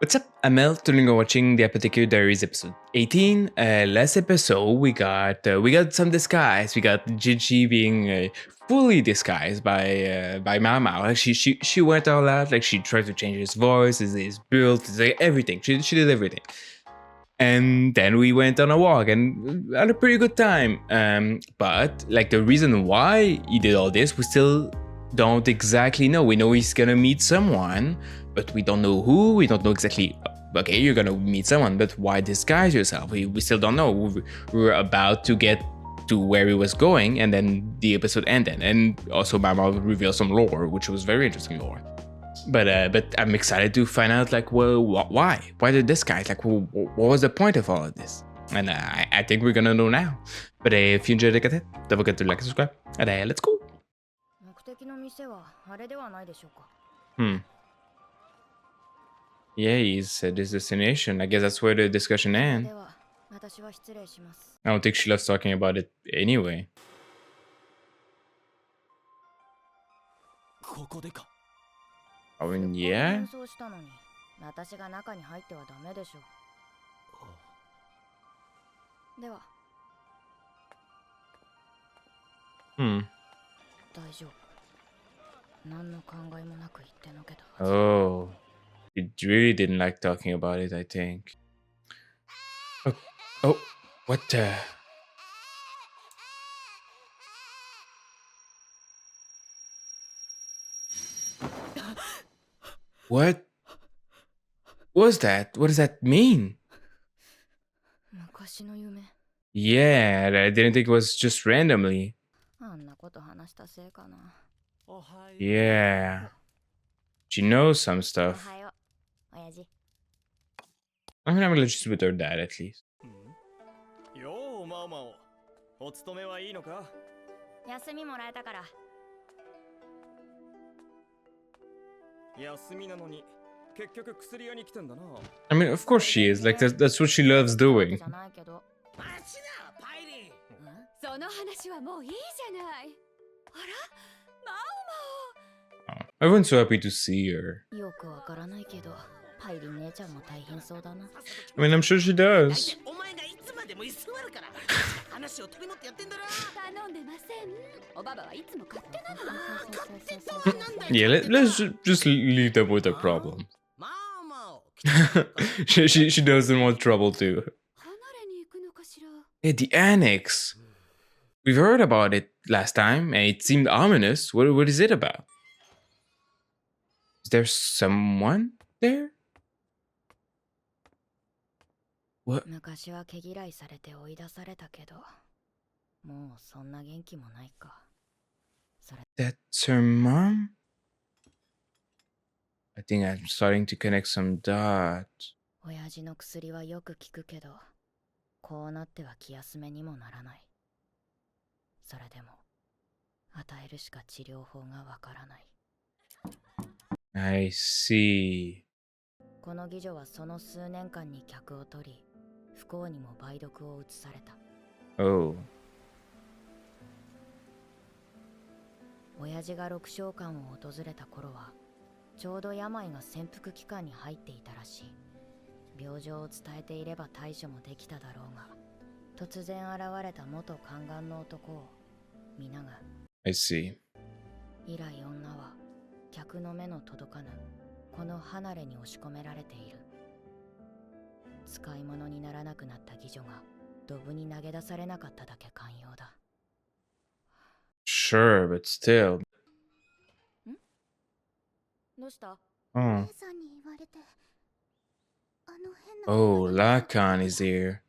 What's up? I'm Mel. Today we're watching the Apothecary Diaries episode 18. Last episode we got some disguise. We got Gigi being fully disguised by Maomao. Like she went all out. Like she tried to change his voice, his build, everything. She did everything. And then we went on a walk and had a pretty good time. But like the reason why he did all this, we still don't exactly know. We know he's gonna meet someone, but we don't know who. We don't know exactly. Okay, you're gonna meet someone, but why disguise yourself? We still don't know. We were about to get to where he was going, and then the episode ended. And also, Mama revealed some lore, which was very interesting lore. But I'm excited to find out, like, well, why? Why did this guy? Like, what was the point of all of this? And I think we're gonna know now. But if you enjoyed the content, don't forget to like and subscribe. And let's go. Yeah, he said his destination. I guess that's where the discussion ends. I don't think she loves talking about it anyway. I mean, yeah. Oh. He really didn't like talking about it, I think. Oh, what the? What was that? What does that mean? Yeah, I didn't think it was just randomly. Yeah. She knows some stuff. I mean, I'm related with her dad at least. Yo, Maomao. お勤めはいいのか? 休みもらえたから。休みなのに結局薬屋に来てんだな。I mean, of course she is. Like that's what she loves doing. その話はもういいじゃない。あら、Maomao。Everyone's so happy to see her. よくわからないけど、パイリン姉ちゃんも大変そうだな。I mean, I'm sure she does. お前がいつまでも居座るから。話を取り持ってやってんだろ。頼んでません。おばばはいつも勝手なの。Yeah, let's just leave them with their problems. she doesn't want trouble too. Hey, the annex. We've heard about it last time, and it seemed ominous. What is it about? Is there someone there? What? That's her mom? I think I'm starting to connect some dots. 親父の薬はよく効くけど、こうなっては気休めにもならない。それでも、与えるしか治療法がわからない。I see. この妓女はその数年間に客を取り、不幸にも梅毒を移された。Oh. 親父が六召喚を訪れた頃は、ちょうど病が潜伏期間に入っていたらしい。病状を伝えていれば対処もできただろうが、突然現れた元宦官の男を皆が。I see. 以来女は客の目の届かぬこの離れに押し込められている。使い物にならなくなった妓女がドブに投げ出されなかっただけ寛容だ。Sure, but still. どうした？ Oh. Oh, Lacan is here.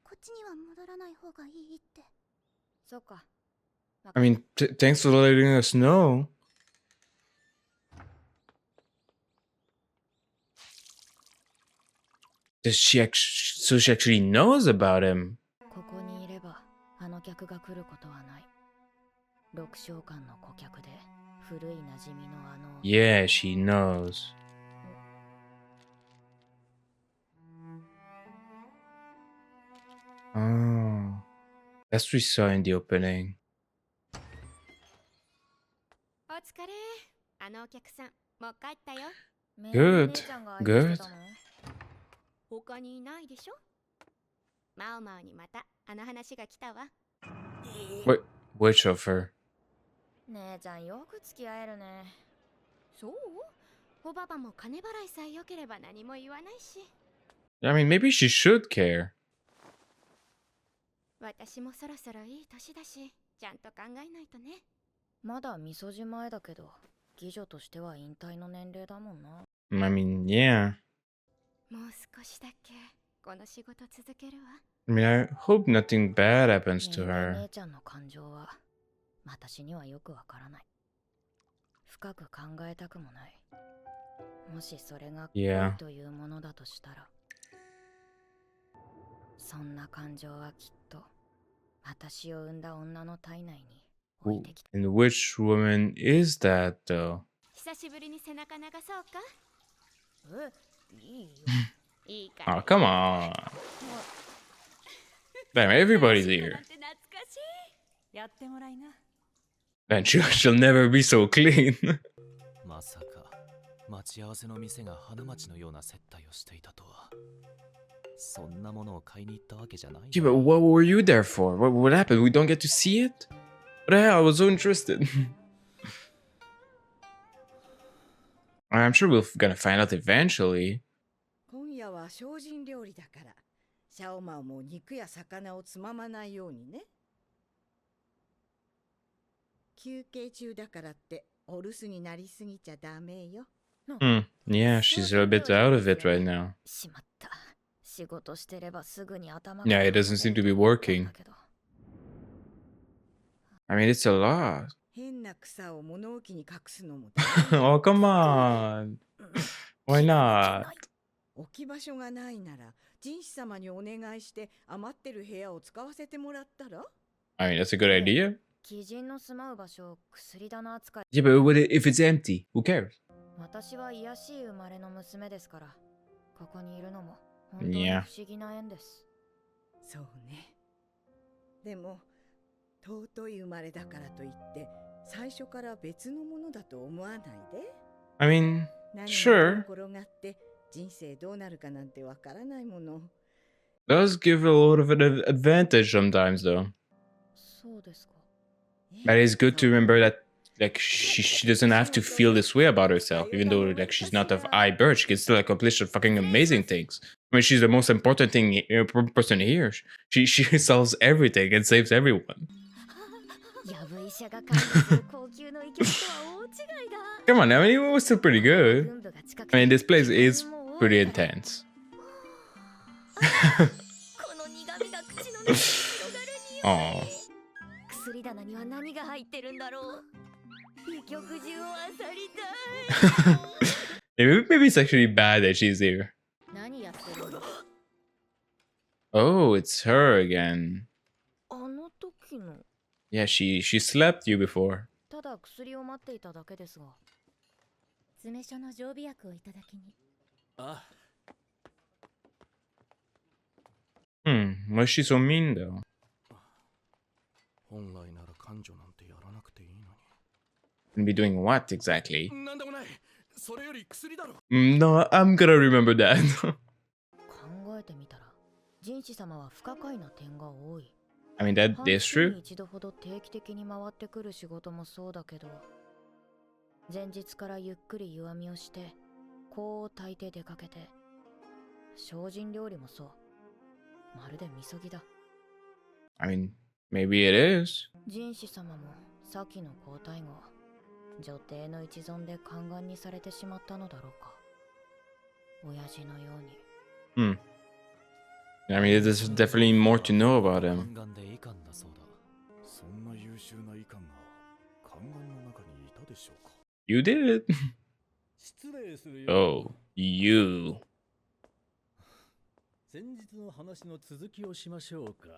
I mean, thanks for letting us know. Does she so she actually knows about him? ここにいればあの客が来ることはない。六召喚の顧客で古い馴染みのあの。Yeah, she knows. Oh, that's what we saw in the opening. お疲れ。あのお客さん、もう帰ったよ。Good, good. 他にいないでしょ。マオマオにまたあの話が来たわ。What? Which of her? 姉ちゃんよく付き合えるね。そう？おばばも金払いさえ良ければ何も言わないし。I mean, maybe she should care. 私もそろそろいい年だし、ちゃんと考えないとね。まだみそじ前だけど、妓女としては引退の年齢だもんな。I mean, yeah. もう少しだけこの仕事続けるわ。I mean, I hope nothing bad happens to 年齢 her. 姉ちゃんの感情は私にはよくわからない。深く考えたくもない。もしそれが恋というものだとしたら、そんな感情はきっと私を産んだ女の体内に置いてきた。 And which woman is that, though? 久しぶりに背中流そうか。いいよ。いいから。Oh, come on. Damn, everybody's here. やってもらいな。 Man, she'll never be so clean. まさか待ち合わせの店が花街のような接待をしていたとは。そんなものを買いに行ったわけじゃない。 Yeah, but what were you there for? What happened? We don't get to see it? What the hell? I was so interested. I'm sure we're gonna find out eventually. 今夜は精進料理だから、シャオマオも肉や魚をつままないようにね。休憩中だからってお留守になりすぎちゃダメよ。Yeah, she's a bit out of it right now. しまった。仕事してればすぐに頭 Yeah, it doesn't seem to be working. I mean, it's a lot. 変な草を物置に隠すのもOh, come on. Why not? 置き場所がないなら、神師様にお願いして余ってる部屋を使わせてもらったら？ I mean, that's a good idea. 鬼人の住まう場所を薬棚扱い。 Yeah, but if it's empty, who cares? 私は卑しい生まれの娘ですから、ここにいるのも本当に不 Yeah. 思議な縁です。そうね。でも尊い生まれだからといって最初から別のものだと思わないで。 I mean, 何 sure. が転がって人生どうなるかなんてわからないもの。 Does give a lot of an advantage sometimes, though. そうですか。 But it's good to remember that, like, she doesn't have to feel this way about herself, even though, like, she's not of high birth. She can still accomplish fucking amazing things. I mean, she's the most important person here. She solves everything and saves everyone. やぶ医者が管理する高級の医局とは大違いだ。 Come on, I mean, it was still pretty good. 軍部が近く I に mean, this place is pretty intense. この苦味が口の中に広がる匂い。 Aw. 薬棚には何が入ってるんだろう。医局中を漁りたい。 Maybe it's actually bad that she's here. 何やってるの？ Oh, it's her again. あの時の。 Yeah, she slept you before. ただ薬を待っていただけですが。詰め所の常備薬をいただきに。あ、 Why is she so mean, though? 本来なら感情なんてやらなくていいのに。 And be doing what exactly? なんでもない。それより薬だろ。 No, I'm gonna remember that. 考えてみたら、神師様は不可解な点が多い。 I mean, that is 半月 true. に一度ほど定期的に回ってくる仕事もそうだけど、前日からゆっくり湯あみをして香を焚いて出かけて、精進料理もそう、まるでみそぎだ。 I mean, maybe it is. 神師様も先の皇太后、女帝の一存で宦官にされてしまったのだろうか。親父のように。I mean, there's definitely more to know about him. 宦官で医官だそうだ。そんな優秀な医官が宦官の中にいたでしょうか。 You did it. 失礼するよ。 Oh, you. 先日の話の続きをしましょうか。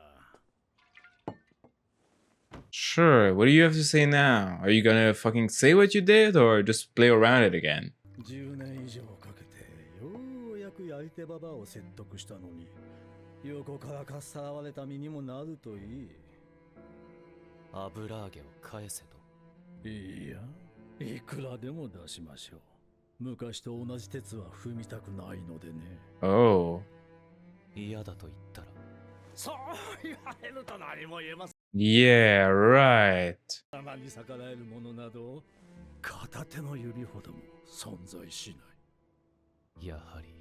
Sure, what do you have to say now? Are you gonna fucking say what you did or just play around it again? 10年以上かけてようやくやり手ババアを説得したのに、横からかっさらわれた身にもなるといい。油揚げを返せと。いや、いくらでも出しましょう。昔と同じ鉄は踏みたくないのでね。 Oh. 嫌だと言ったら、そう言われると何も言えません。 Yeah, right. 様に逆らえるものなど片手の指ほども存在しない。やはり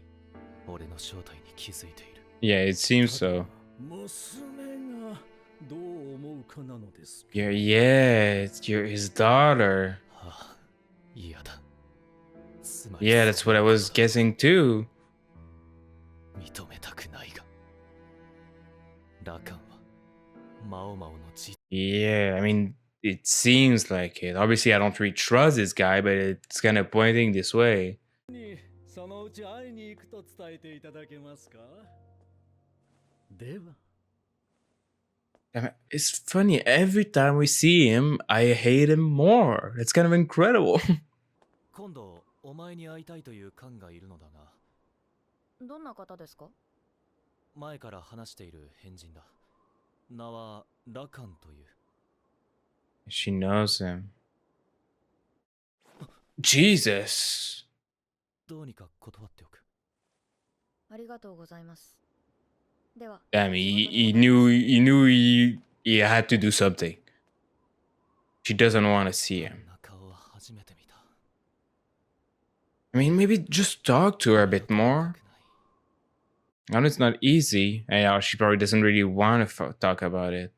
俺の正体に気づいている。Yeah, it seems so. 娘がどう思うかなのです。 Yeah, you're his daughter. はあ、嫌だ。つまり Yeah, that's what I was guessing too. 認めたくないが、ラカンはマオマオの実 Yeah, I mean, it seems like it. Obviously, I don't really trust this guy, but it's kind of pointing this way. そのうち会いに行くと伝えていただけますか。では I mean, it's funny, every time we see him, I hate him more. It's kind of incredible. 今度お前に会いたいというカンがいるのだが、どんな方ですか？前から話している変人だ。名はラカンという。 She knows him. Jesus. どうにか断っておく。ありがとうございます。では、 I mean, he had to do something. She doesn't want to see こ him. んな顔は初めて見た。 I mean, maybe just talk to her a bit more. I know it's not easy, and she probably doesn't really want to talk about it.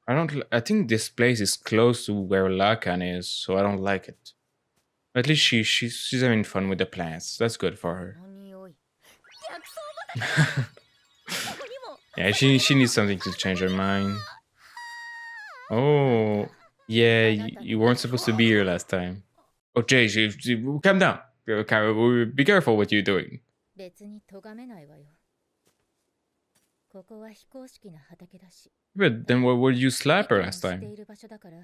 I think this place is close to where Lakan is, so I don't like it. At least she's having fun with the plants. That's good for her. この匂い。 Yeah, she needs something to change her mind. Oh, yeah, you weren't supposed to be here last time. Oh, Jay, calm down. Be careful what you're doing. 別に咎めないわよ。ここは非公式な畑だし。 But then why would you slap her last して time? いる場所だから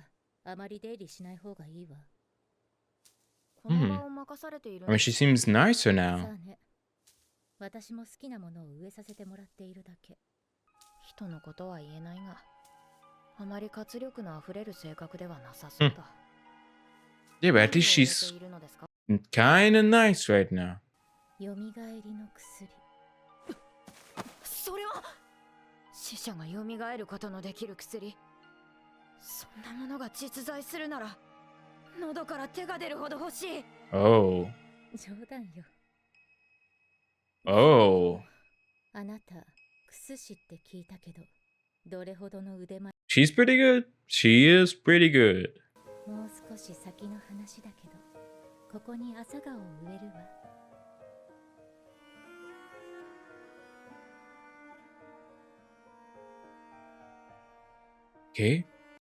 あまり出入りしない方がいいわ。この場を任されている I mean, she seems nicer さ now. あね。私も好きなものを植えさせてもらっているだけ。人のことは言えないが、あまり活力のあふれる性格ではなさそうだ。 Yeah, but at least 何を she's 植えているのですか？ kinda nice right now. よみがえりの薬。それは死者が蘇ることのできる薬。そんなものが実在するなら、喉から手が出るほど欲しい。 Oh. 冗談よ。 Oh. あなた、クスシって聞いたけど、どれほどの腕前。 She's pretty good. She is pretty good. もう少し先の話だけど、ここに朝顔を植えるわ。 Okay.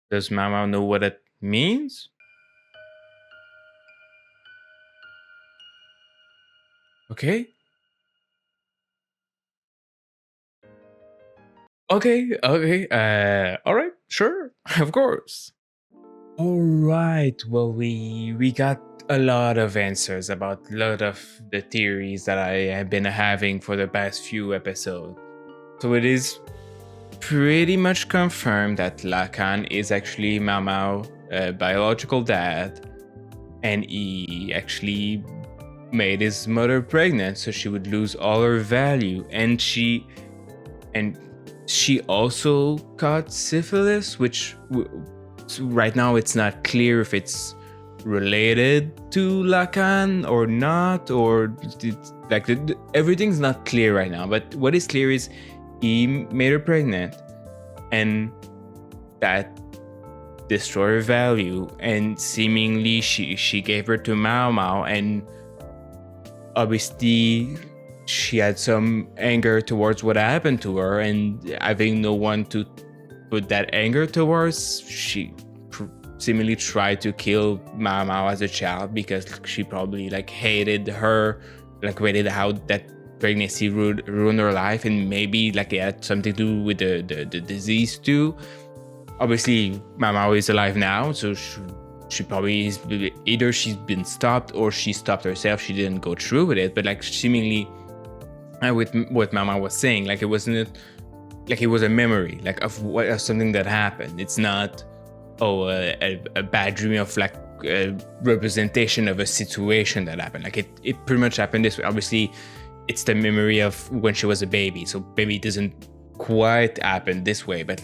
Does Mama know what it means? Okay. Okay. All right. Sure. Of course. All right. Well, we got a lot of answers about a lot of the theories that I have been having for the past few episodes. So it is pretty much confirmed that Lakan is actually Maomao's biological dad, and he actually made his mother pregnant so she would lose all her value, and she also caught syphilis, which right now it's not clear if it's related to Lakan or not, or everything's not clear right now. But what is clear is he made her pregnant, and that destroyed her value, and seemingly she gave her to Maomao, and obviously she had some anger towards what happened to her, and having no one to put that anger towards, she seemingly tried to kill Maomao as a child because she probably hated her, hated how that pregnancy ruined her life, and maybe it had something to do with the disease too. Obviously, Maomao is alive now, so she probably is, either she's been stopped or she stopped herself. She didn't go through with it, but seemingly, with what Maomao was saying, it wasn't it was a memory of something that happened. It's not a bad dream of a representation of a situation that happened. It pretty much happened this way. Obviously, it's the memory of when she was a baby. So maybe it doesn't quite happen this way, but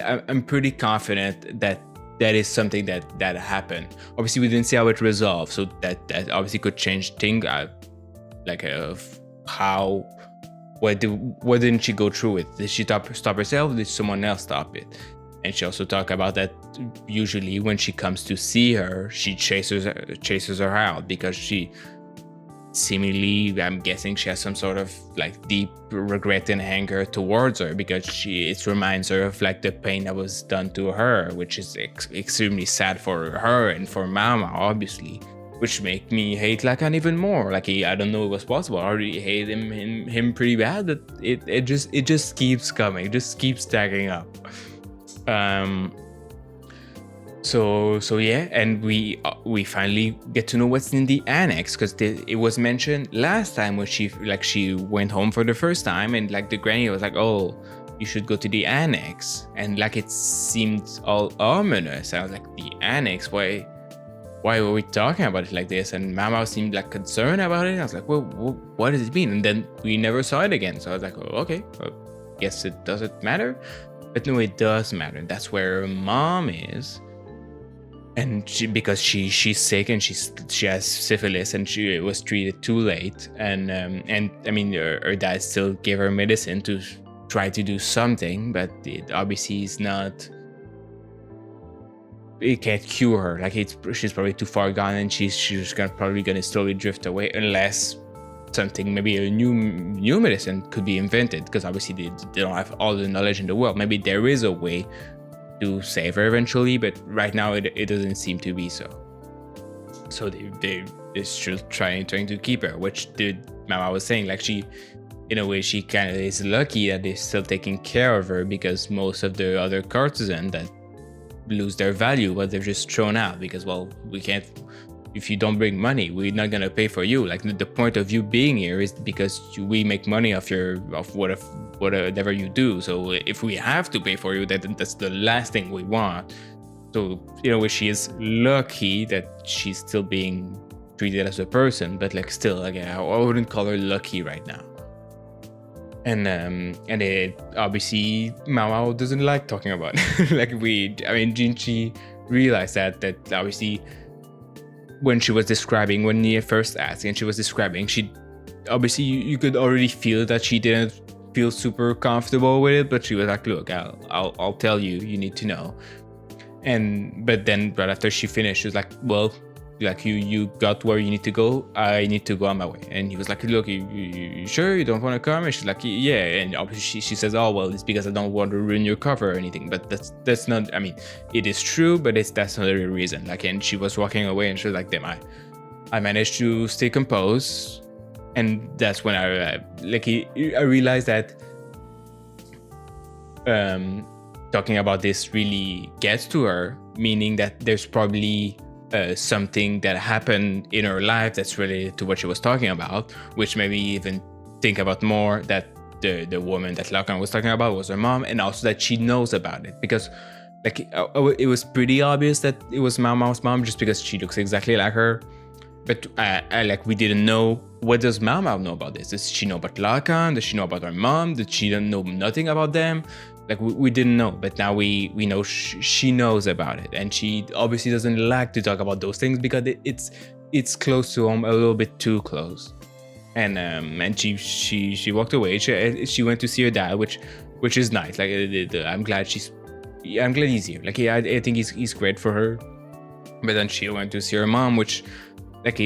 I'm pretty confident that that is something that happened. Obviously, we didn't see how it resolved, so that obviously could change things. Like how. Why didn't she go through it? Did she stop herself? Did someone else stop it? And she also talked about that usually when she comes to see her, she chases her out because she seemingly, I'm guessing, she has some sort of like deep regret and anger towards her because it reminds her of like the pain that was done to her, which is extremely sad for her and for Mama, obviously. Which make me hate Lacan even more. Like I don't know it was possible. I already hate him pretty bad. But it just keeps coming. It just keeps stacking up. So yeah, and we finally get to know what's in the annex because it was mentioned last time when she went home for the first time, and like the granny was like, "Oh, you should go to the annex," and like it seemed all ominous. I was like, "The annex? Why were we talking about it like this?" And Maomao seemed like concerned about it. I was like, well, what does it mean? And then we never saw it again. So I was like, oh, okay, well, guess it doesn't matter. But no, it does matter. That's where her mom is. And because she's sick and she has syphilis and she was treated too late. And I mean, her dad still gave her medicine to try to do something, but it obviously is not. It can't cure her. Like she's probably too far gone, and she's probably gonna slowly drift away unless something, maybe a new medicine could be invented. Because obviously they don't have all the knowledge in the world. Maybe there is a way to save her eventually, but right now it doesn't seem to be so. So they're still trying to keep her, which Mama was saying, like she, in a way, she kind of is lucky that they're still taking care of her because most of the other courtesans that lose their value, but they're just thrown out because, well, we can't, if you don't bring money, we're not gonna pay for you. Like the point of you being here is because we make money off whatever you do. So if we have to pay for you, that's the last thing we want. So she is lucky that she's still being treated as a person, but like still, like I wouldn't call her lucky right now. And it obviously Maomao doesn't like talking about it. Jinchi realized that obviously when she was describing, when Nia first asked and she was describing, she obviously you could already feel that she didn't feel super comfortable with it, but she was like, look, I'll tell you, you need to know. But then right after she finished, she was like, well, like you got where you need to go, I need to go on my way. And he was like, look, you sure you don't want to come? And she's like, yeah. And obviously she says, oh well, it's because I don't want to ruin your cover or anything. But that's not, I mean, it is true, but that's not the reason. Like, and she was walking away and she was like, damn, I managed to stay composed. And that's when I realized that talking about this really gets to her, meaning that there's probably something that happened in her life that's related to what she was talking about, which maybe even think about more that the woman that Lacan was talking about was her mom, and also that she knows about it because like it was pretty obvious that it was Maomao's mom just because she looks exactly like her. But we didn't know, what does Maomao know about this? Does she know about Lacan? Does she know about her mom? Did she know nothing about them? Like we didn't know, but now we know she knows about it, and she obviously doesn't like to talk about those things because it's close to home, a little bit too close. And she walked away. She went to see her dad, which is nice. Like I'm glad he's here. Like I think he's great for her. But then she went to see her mom, which like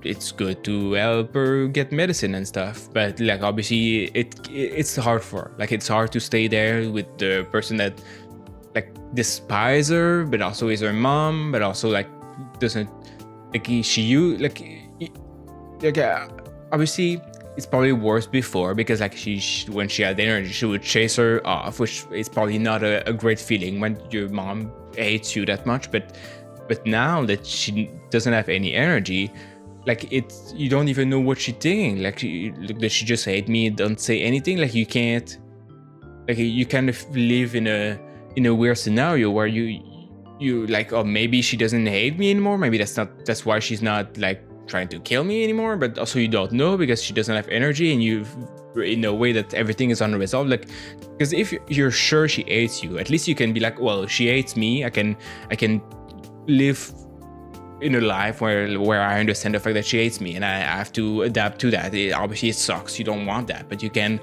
it's good to help her get medicine and stuff, but like obviously it's hard for her. Like it's hard to stay there with the person that like despises her, but also is her mom, but also like doesn't like obviously it's probably worse before because like when she had energy she would chase her off, which is probably not a great feeling when your mom hates you that much, but now that she doesn't have any energy, like you don't even know what she's thinking. Like does she just hate me and don't say anything? Like you can't, like you kind of live in a weird scenario where you like, oh maybe she doesn't hate me anymore, maybe that's why she's not like trying to kill me anymore, but also you don't know because she doesn't have energy, and you, in a way that everything is unresolved. Like, because if you're sure she hates you, at least you can be like, well, she hates me. I can live in a life where I understand the fact that she hates me, and I have to adapt to that. Obviously, it sucks. You don't want that, but you can.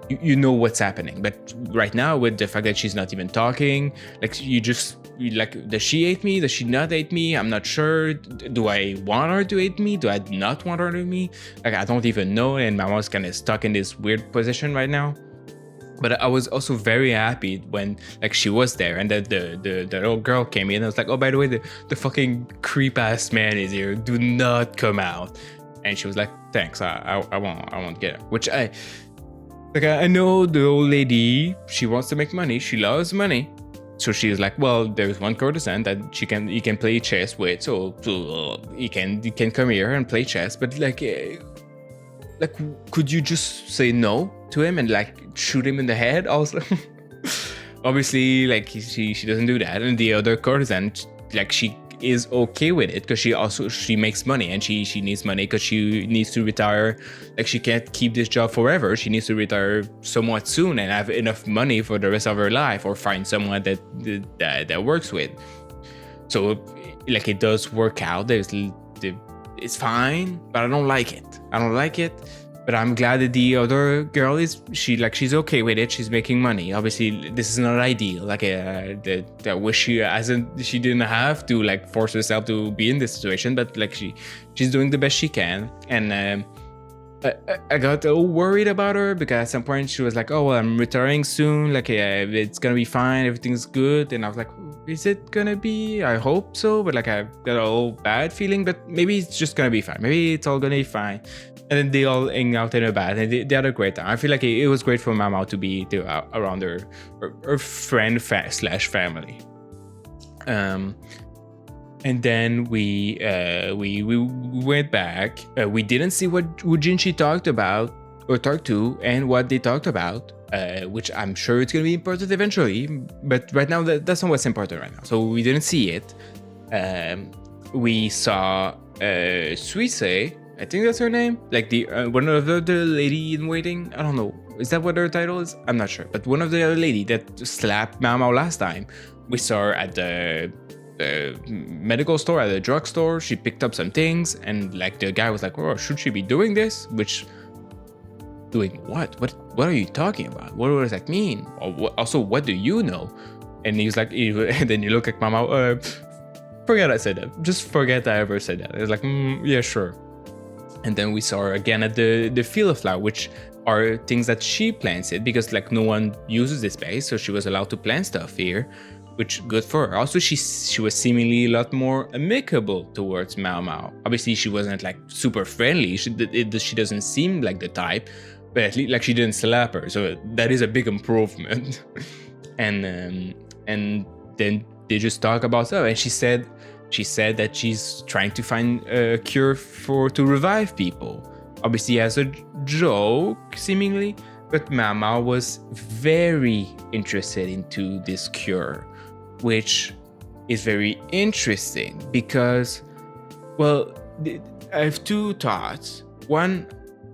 You know what's happening. But right now, with the fact that she's not even talking, like does she hate me? Does she not hate me? I'm not sure. Do I want her to hate me? Do I not want her to hate me? Like, I don't even know. And my mom's kind of stuck in this weird position right now. But I was also very happy when like she was there, and the little girl came in. I was like, oh, by the way, the fucking creep ass man is here. Do not come out. And she was like, thanks. I won't get it. Which I know the old lady, she wants to make money. She loves money. So she's like, well, there's one courtesan that you can play chess with. So you can come here and play chess. But like, could you just say no to him and like shoot him in the head also? Obviously, like she doesn't do that. And the other courtesan, like, she is okay with it because she makes money, and she needs money because she needs to retire. Like, she can't keep this job forever. She needs to retire somewhat soon and have enough money for the rest of her life, or find someone that works with. So like, it does work out. It's fine, but I don't like it. But I'm glad that the other girl she's okay with it. She's making money. Obviously, this is not ideal. Like, I wish she didn't have to like force herself to be in this situation. But like, she's doing the best she can. And I got a little worried about her because at some point she was like, oh, well, I'm retiring soon. Like, it's gonna be fine. Everything's good. And I was like, is it gonna be? I hope so. But like, I got a little bad feeling. But maybe it's just gonna be fine. Maybe it's all gonna be fine. And then they all hang out in a bath, and they had a great time. I feel like it was great for Maomao to be around her friend slash family. And then we went back. We didn't see what Jinchi talked about or talked to, and what they talked about, which I'm sure it's gonna be important eventually. But right now, that's not what's important right now. So we didn't see it. We saw Suisse. I think that's her name. Like the one of the lady in waiting. I don't know. Is that what her title is? I'm not sure. But one of the other lady that slapped Maomao last time. We saw her at the medical store, at the drugstore. She picked up some things, and like the guy was like, "Oh, should she be doing this?" Which, doing what? What are you talking about? What does that mean? Also, what do you know? And he's like, and then you look at Maomao. Forget I said that. Just forget I ever said that. It's like, yeah, sure. And then we saw her again at the field of flower, which are things that she planted because like no one uses this space, so she was allowed to plant stuff here, which good for her. Also, she was seemingly a lot more amicable towards Maomao. Obviously, she wasn't like super friendly. She doesn't seem like the type, but at least like she didn't slap her, so that is a big improvement. and then they just talk about stuff, and she said that she's trying to find a cure to revive people. Obviously as a joke, seemingly, but Maomao was very interested into this cure, which is very interesting because, well, I have two thoughts. One,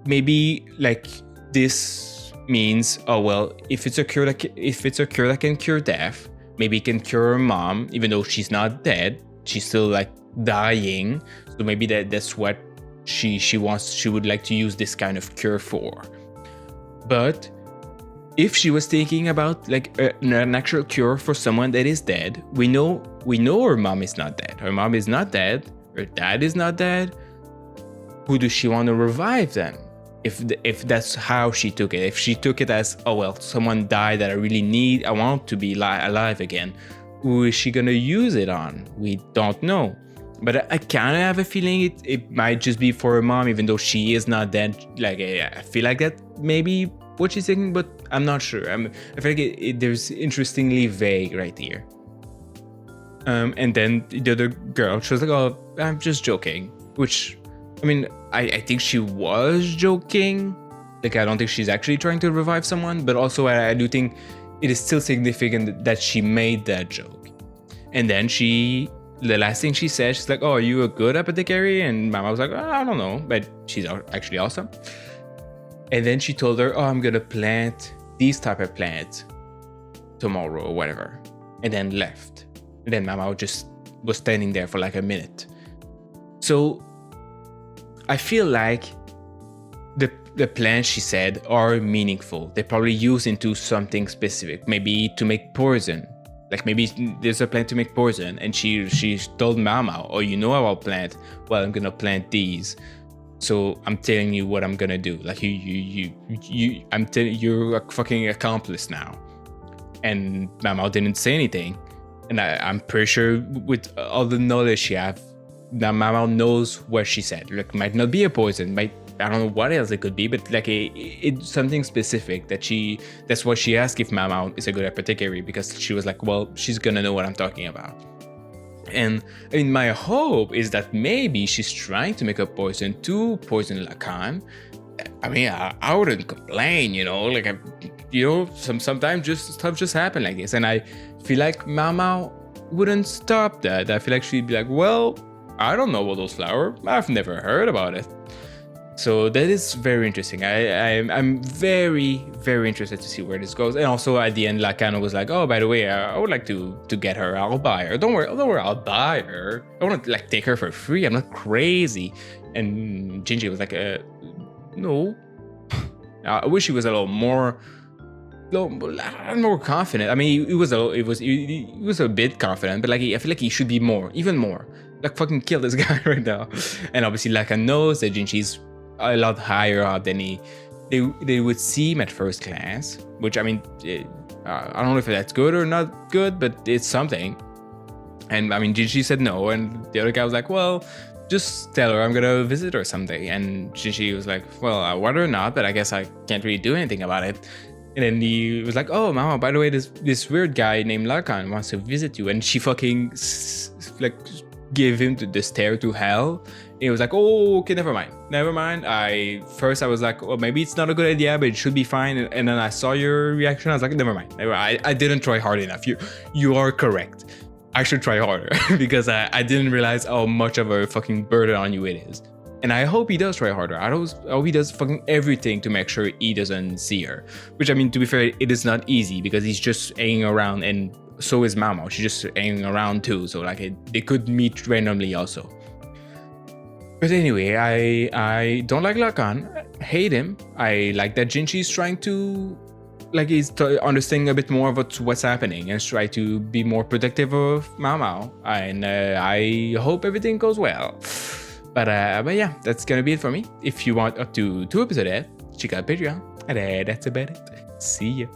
maybe like this means, oh well, if it's a cure that can cure death, maybe it can cure her mom, even though she's not dead. She's still like dying, so maybe that's what she would like to use this kind of cure for. But if she was thinking about like an actual cure for someone that is dead, we know her mom is not dead. Her mom is not dead. Her dad is not dead. Who does she want to revive then? If that's how she took it, if she took it as, oh well, someone died that I want to be alive again. Who is she gonna use it on? We don't know. But I kind of have a feeling it might just be for her mom, even though she is not dead. Like, I feel like that maybe what she's thinking, but I'm not sure. I feel like there's interestingly vague right here. And then the other girl, she was like, oh, I'm just joking. Which, I mean, I think she was joking. Like, I don't think she's actually trying to revive someone, but also I do think it is still significant that she made that joke. And then she the last thing she said, she's like, "Oh, are you a good apothecary?" And Mama was like, "I don't know, but she's actually awesome." And then she told her, "Oh, I'm gonna plant these type of plants tomorrow or whatever," and then left. And then Mama just was standing there for like a minute. So I feel like the plants she said are meaningful. They're probably used into something specific, maybe to make poison. Like maybe there's a plant to make poison, and she told Maomao, "Oh, you know about plant? Well, I'm gonna plant these. So I'm telling you what I'm gonna do. Like I'm telling you're a fucking accomplice now." And Maomao didn't say anything, and I'm pretty sure with all the knowledge she have, now Maomao knows what she said. Like, might not be a poison, I don't know what else it could be, but like it's something specific that's what she asked if Maomao is a good apothecary, because she was like, well, she's gonna know what I'm talking about. And I mean, my hope is that maybe she's trying to make a poison to poison Lacan. I mean, I wouldn't complain, you know, like, sometimes just stuff just happen like this. And I feel like Maomao wouldn't stop that. I feel like she'd be like, well, I don't know about those flowers. I've never heard about it. So that is very interesting. I'm very, very interested to see where this goes. And also at the end, Lacan was like, "Oh, by the way, I would like to get her. I'll buy her. Don't worry, I'll buy her. I want to like take her for free. I'm not crazy." And Gingy was like, "No." I wish he was a little more confident. I mean, he was a bit confident, but like I feel like he should be even more. Like, fucking kill this guy right now. And obviously, Lacan knows that Gingy's a lot higher up than they would seem at first glance, which, I mean, I don't know if that's good or not good, but it's something. And I mean, Gingy said no, and the other guy was like, well, just tell her I'm gonna visit her someday. And Gingy was like, well, I want her or not, but I guess I can't really do anything about it. And then he was like, "Oh, Mama, by the way, this weird guy named Lacan wants to visit you." And she fucking like gave him the stare to hell. And he was like, "Oh, okay, never mind. I was like, well, maybe it's not a good idea, but it should be fine." And then I saw your reaction. I was like, never mind. I didn't try hard enough. You are correct. I should try harder because I didn't realize how much of a fucking burden on you it is. And I hope he does try harder. I hope he does fucking everything to make sure he doesn't see her. Which, I mean, to be fair, it is not easy because he's just hanging around, and so is Maomao. She's just hanging around too. So like they could meet randomly also. But anyway, I don't like Lacan. I hate him. I like that Gingy's trying to, like, he's understanding a bit more of what's happening and try to be more protective of Maomao. And I hope everything goes well. But yeah, that's gonna be it for me. If you want up to 2 episodes, check out Patreon. And that's about it. See ya.